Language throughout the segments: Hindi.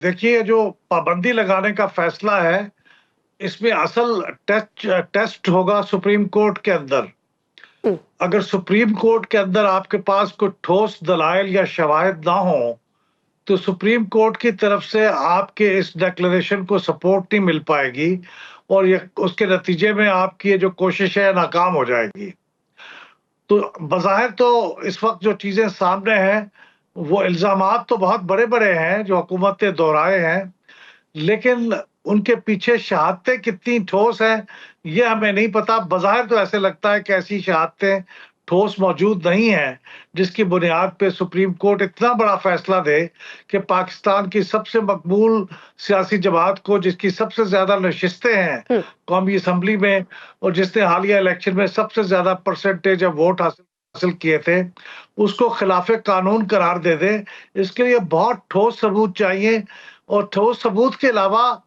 देखिए, जो पाबंदी लगाने का फैसला है, इसमें असल टेस्ट होगा सुप्रीम कोर्ट के अंदर। हुँ। अगर सुप्रीम कोर्ट के अंदर आपके पास कोई ठोस दलाइल या शवाहिद ना हो, तो सुप्रीम कोर्ट की तरफ से आपके इस डिक्लेरेशन को सपोर्ट नहीं मिल पाएगी और ये उसके नतीजे में आपकी ये जो कोशिश है नाकाम हो जाएगी। तो बज़ाहिर तो इस वक़्त जो चीज़ें सामने हैं, वो इल्ज़ामात तो बहुत बड़े-बड़े हैं जो हुकूमत ने दोहराए हैं, लेकिन उनके पीछे शहादतें कितनी ठोस हैं, ये हमें नहीं पता। बज़ाहिर तो ऐसे लगता है कि ऐसी शहादतें ठोस मौजूद नहीं हैं, जिसकी बुनियाद पे सुप्रीम कोर्ट इतना बड़ा फ़ैसला दे कि पाकिस्तान की सबसे मकबूल सियासी जमात को, जिसकी सबसे ज़्यादा नशिस्तें हैं हुँ। कौमी असम्बली में और जिसने हालिया इलेक्शन में सबसे ज़्यादा परसेंटेज ऑफ वोट हासिल किए थे, उसको खिलाफ़े कानून करार दे दे। इसके लिए बहुत ठोस सबूत चाहिए और ठोस सबूत के अलावा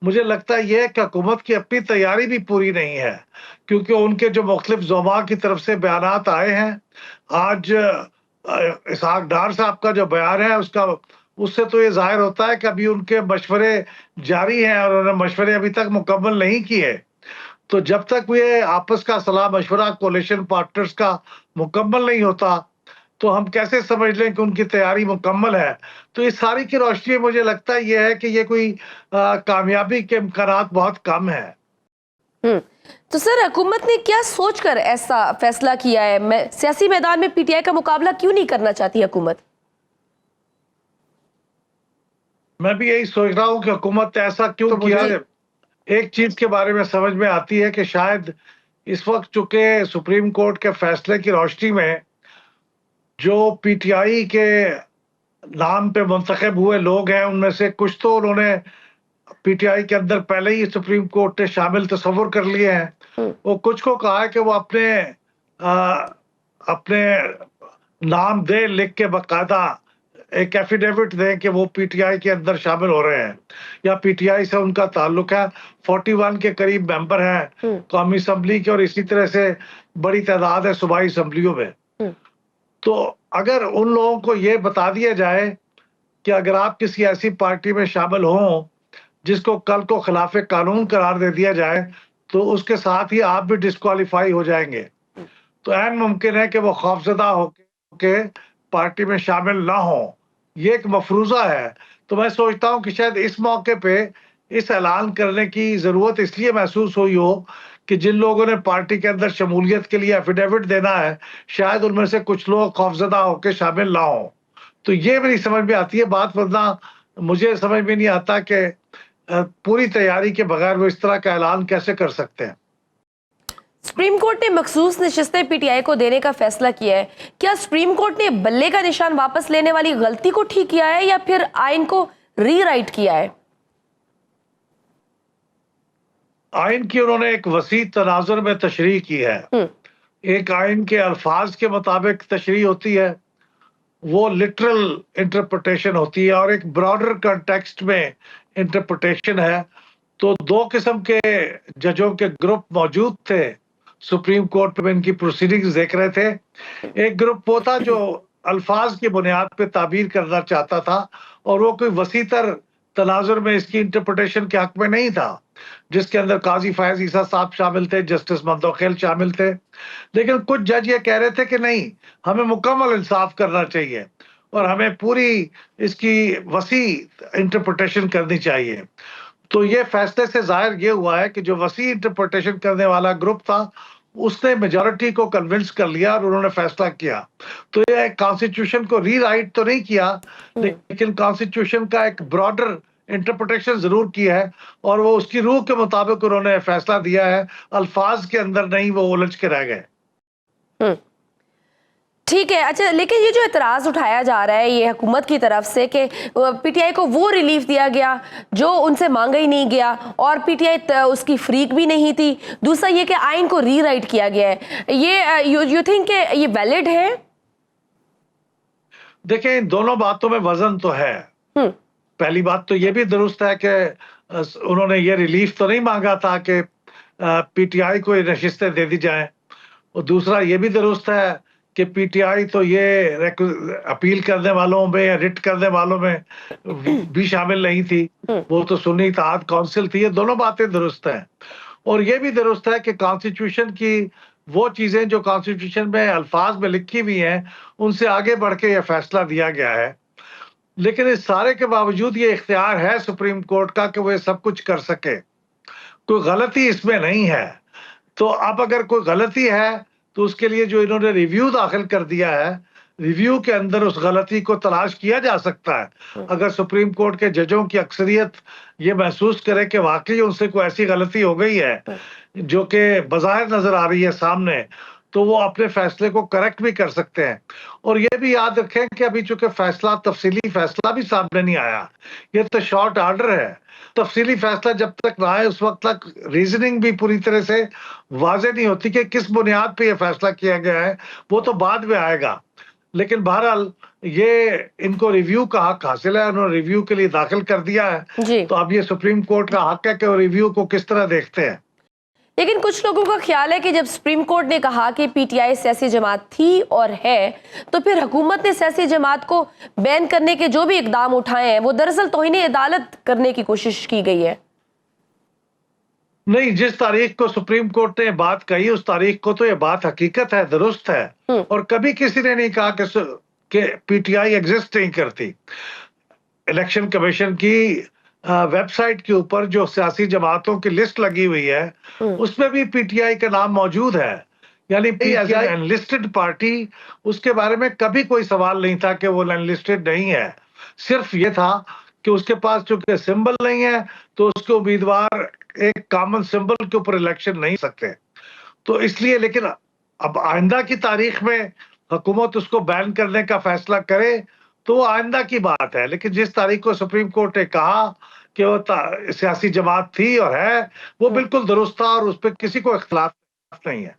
मुझे लगता है ये है कि हुकूमत की अपनी तैयारी भी पूरी नहीं है, क्योंकि उनके जो मुख्तलिफ ज़ुमा की तरफ से बयानात आए हैं, आज इसहाक डार साहब का जो बयान है उसका उससे तो ये ज़ाहिर होता है कि अभी उनके मशवरे जारी हैं और उन्होंने मशवरे अभी तक मुकम्मल नहीं किए। तो जब तक ये आपस का सलाह-मशवरा कोalition पार्टनर्स का मुकम्मल नहीं होता, तो हम कैसे समझ लें कि उनकी तैयारी मुकम्मल है? तो इस सारी की रोशनी में मुझे लगता है ये है कि ये कोई कामयाबी के इम्कानात बहुत कम हैं। हुँ। तो सर हुकूमत ने क्या सोचकर ऐसा फैसला किया है? सियासी मैदान में पीटीआई का मुकाबला क्यों नहीं करना चाहती हुकूमत? मैं भी यही सोच रहा हूँ कि हुकूमत ने ऐसा क्यों तो किया? मुझे एक चीज़ के बारे में समझ में आती है कि शायद इस वक़्त चूँकि सुप्रीम कोर्ट के फैसले की रोशनी में जो पीटीआई के नाम पे मुंतखब हुए लोग हैं, उनमें से कुछ तो उन्होंने पीटीआई के अंदर पहले ही सुप्रीम कोर्ट ने शामिल तस्वुर कर लिए हैं। हुँ। वो कुछ को कहा है कि वो अपने नाम दें लिख के बाकायदा एक एफिडेविट दें कि वो पीटीआई के अंदर शामिल हो रहे हैं या पीटीआई से उनका ताल्लुक है। 41 के करीब मेंबर हैं हुँ। कौमी असम्बली के और इसी तरह से बड़ी तादाद है सूबाई असम्बलियों में। हुँ। तो अगर उन लोगों को ये बता दिया जाए कि अगर आप किसी ऐसी पार्टी में शामिल हों, जिसको कल को खिलाफ कानून करार दे दिया जाए, तो उसके साथ ही आप भी डिस्क्वालीफाई हो जाएँगे। तो ऐन मुमकिन है कि वो खौफज़दा होके पार्टी में शामिल ना हों। ये एक मफ़रूज़ा है। तो मैं सोचता हूँ कि शायद इस मौके पे इस ऐलान करने की ज़रूरत इसलिए महसूस हुई हो कि जिन लोगों ने पार्टी के अंदर शमूलियत के लिए एफिडेविट देना है, शायद उनमें से कुछ लोग खौफज़दा होके शामिल ना हों। तो ये मेरी समझ में आती है बात, वरना मुझे समझ में नहीं आता कि पूरी तैयारी के बगैर वो इस तरह का ऐलान कैसे कर सकते हैं? सुप्रीम कोर्ट ने मखसूस नशिस्तें पीटीआई को देने का फैसला किया है। क्या सुप्रीम कोर्ट ने बल्ले का निशान वापस लेने वाली गलती को ठीक किया है या फिर आइन को रीराइट किया है? आइन की उन्होंने एक वसी तनाजुर में तशरीह की है। हुँ। एक आइन के अल्फाज के मुताबिक तशरीह होती है, वो लिटरल इंटरप्रिटेशन होती है और एक ब्रॉडर कॉन्टेक्स्ट में इंटरप्रिटेशन है। तो 2 किस्म के जजों के ग्रुप मौजूद थे, सुप्रीम कोर्ट में इनकी प्रोसीडिंग्स देख रहे थे। एक ग्रुप वो था जो अल्फाज की बुनियाद पे ताबीर करना चाहता था और वो कोई वसीतर तनाजुर में इसकी इंटरप्रिटेशन के हक में नहीं था, जिसके अंदर काज़ी फ़ैज़ ईसा साहब शामिल थे, जस्टिस मंदोखेल शामिल थे। लेकिन कुछ जज ये कह रहे थे कि नहीं, हमें मुकम्मल इंसाफ करना चाहिए और हमें पूरी इसकी वसी इंटरप्रिटेशन करनी चाहिए। तो ये फैसले से ज़ाहिर ये हुआ है कि जो वसी इंटरप्रिटेशन करने वाला ग्रुप था, उसने मेजॉरिटी को कन्विंस कर लिया और उन्होंने फैसला किया। तो ये कॉन्स्टिट्यूशन को रीराइट तो नहीं किया, लेकिन कॉन्स्टिट्यूशन का एक ब्रॉडर इंटरप्रिटेशन ज़रूर की है और वो उसकी रूह के मुताबिक उन्होंने फैसला दिया है, अल्फाज के अंदर नहीं वो उलझ के रह गए। हुँ। ठीक है। अच्छा, लेकिन ये जो एतराज़ उठाया जा रहा है ये हुकूमत की तरफ से कि पीटीआई को वो रिलीफ दिया गया जो उनसे मांगा ही नहीं गया और पीटीआई उसकी फ्रीक भी नहीं थी। दूसरा ये कि आइन को रीराइट किया गया है। ये यू थिंक कि ये वैलिड है? देखिए, इन दोनों बातों में वज़न तो है। हुँ। पहली बात तो ये भी दुरुस्त है कि उन्होंने ये रिलीफ तो नहीं मांगा था कि पीटीआई को ये नशिस्तें दे दी जाएँ और दूसरा ये भी दुरुस्त है कि पीटीआई तो ये अपील करने वालों में या रिट करने वालों में भी शामिल नहीं थी, वो तो सुन्नी इत्तेहाद काउंसिल थी। ये दोनों बातें दुरुस्त हैं और ये भी दुरुस्त है कि कॉन्स्टिट्यूशन की वो चीजें जो कॉन्स्टिट्यूशन में अल्फाज में लिखी हुई हैं उनसे आगे बढ़ के यह फैसला दिया गया है। लेकिन इस सारे के बावजूद ये इख्तियार है सुप्रीम कोर्ट का कि वो ये सब कुछ कर सके, कोई गलती इसमें नहीं है। तो अब अगर कोई गलती है तो उसके लिए जो इन्होंने रिव्यू दाखिल कर दिया है, रिव्यू के अंदर उस गलती को तलाश किया जा सकता है। अगर सुप्रीम कोर्ट के जजों की अक्सरियत ये महसूस करे कि वाकई उनसे कोई ऐसी गलती हो गई है जो कि बज़ाहिर नजर आ रही है सामने, तो वो अपने फैसले को करेक्ट भी कर सकते हैं। और ये भी याद रखें कि अभी चूंकि फैसला, तफसीली फैसला भी सामने नहीं आया, ये तो शॉर्ट ऑर्डर है। तफसीली फैसला जब तक ना आए उस वक्त तक रीजनिंग भी पूरी तरह से वाज़ेह नहीं होती कि किस बुनियाद पे ये फैसला किया गया है, वो तो बाद में आएगा। लेकिन बहरहाल ये इनको रिव्यू का हक हासिल है, उन्होंने रिव्यू के लिए दाखिल कर दिया है, तो अब ये सुप्रीम कोर्ट का हक है कि वो रिव्यू को किस तरह देखते हैं। लेकिन कुछ लोगों का ख्याल है कि जब सुप्रीम कोर्ट ने कहा कि पीटीआई सियासी जमात थी और है, तो फिर हुकूमत ने सियासी जमात को बैन करने के जो भी इकदाम उठाए हैं वो दरअसल तौहीन अदालत करने की कोशिश की गई है। नहीं, जिस तारीख को सुप्रीम कोर्ट ने बात कही उस तारीख को तो ये बात हकीकत है, दुरुस्त है। और कभी किसी ने नहीं कहा कि पीटीआई एग्जिस्ट नहीं करती। इलेक्शन कमीशन की वेबसाइट के ऊपर जो सियासी जमातों की लिस्ट लगी हुई है उसमें भी पीटीआई का नाम मौजूद है। यानी पीटीआई अनलिस्टेड पार्टी, उसके बारे में कभी कोई सवाल नहीं था कि वो अनलिस्टेड नहीं है। सिर्फ ये था कि उसके पास चूंकि सिंबल नहीं है तो उसके उम्मीदवार एक कॉमन सिंबल के ऊपर इलेक्शन नहीं सकते, तो इसलिए। लेकिन अब आइंदा की तारीख में हुकूमत उसको बैन करने का फैसला करे तो वो आइंदा की बात है। लेकिन जिस तारीख को सुप्रीम कोर्ट ने कहा कि वो सियासी जमात थी और है, वो बिल्कुल दुरुस्त था और उस पर किसी को इख्तिलाफ नहीं है।